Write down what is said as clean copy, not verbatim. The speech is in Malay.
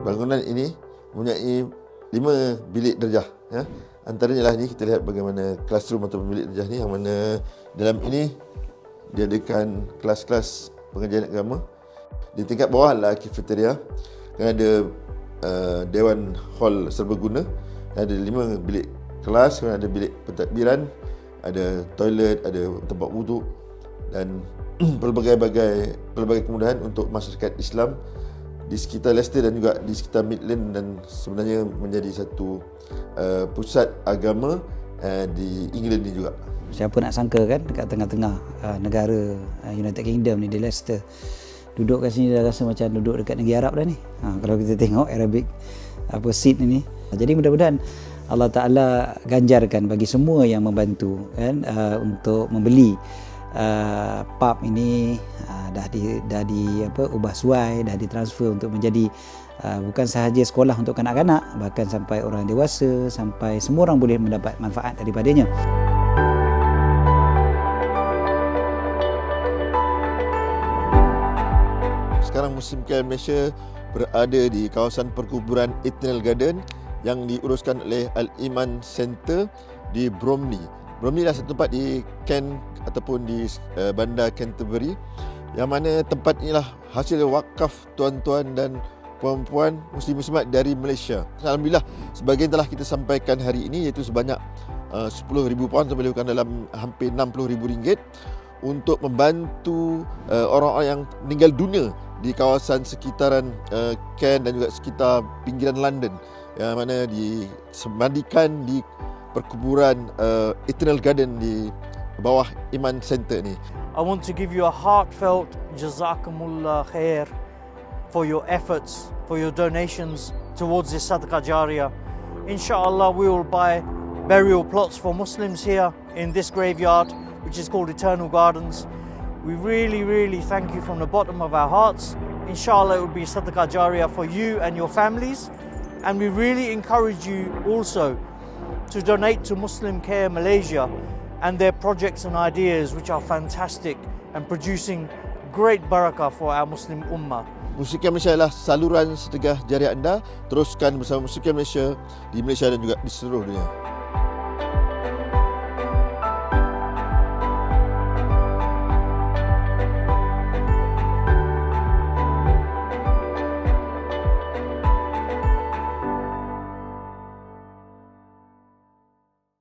Bangunan ini mempunyai 5 bilik darjah, ya. Antaranya lah ni kita lihat bagaimana classroom atau bilik darjah ni, yang mana dalam ini diadakan kelas-kelas pengajian agama. Di tingkat bawah adalah cafeteria, kan ada dewan hall serbaguna, ada 5 bilik kelas, kan ada bilik pentadbiran, ada toilet, ada tempat wuduk dan pelbagai kemudahan untuk masyarakat Islam di sekitar Leicester dan juga di sekitar Midland, dan sebenarnya menjadi satu pusat agama di England ni juga. Siapa nak sangka kan, dekat tengah-tengah negara United Kingdom ni, di Leicester, duduk kat sini dah rasa macam duduk dekat negeri Arab dah ni. Kalau kita tengok Arabic seat ni. Jadi mudah-mudahan Allah Ta'ala ganjarkan bagi semua yang membantu kan, untuk membeli pub ini, dah ubah suai, dah ditransfer untuk menjadi bukan sahaja sekolah untuk kanak-kanak, bahkan sampai orang dewasa, sampai semua orang boleh mendapat manfaat daripadanya. Sekarang Muslim Care Malaysia berada di kawasan perkuburan Eternal Garden yang diuruskan oleh Al-Iman Center di Bromley. Bromley adalah satu tempat di Kent ataupun di bandar Canterbury, yang mana tempat inilah hasil wakaf tuan-tuan dan puan-puan muslim-muslimat dari Malaysia. Alhamdulillah, sebahagian telah kita sampaikan hari ini, iaitu sebanyak £10,000 terbalihkan dalam hampir RM60,000 untuk membantu orang-orang yang meninggal dunia di kawasan sekitaran Kent dan juga sekitar pinggiran London, yang mana disemandikan di perkuburan Eternal Garden di bawah Iman Center ni. I want to give you a heartfelt jazakumullah khair for your efforts, for your donations towards this Sadaqah Jariyah. Inshallah, we will buy burial plots for Muslims here in this graveyard, which is called Eternal Gardens. We really thank you from the bottom of our hearts. Inshallah, it will be Sadaqah Jariyah for you and your families. And we really encourage you also to donate to Muslim Care Malaysia and their projects and ideas, which are fantastic and producing great barakah for our Muslim Ummah. Muslim Care Malaysia adalah saluran sedekah jariah anda. Teruskan bersama Muslim Care Malaysia di Malaysia dan juga di seluruh dunia.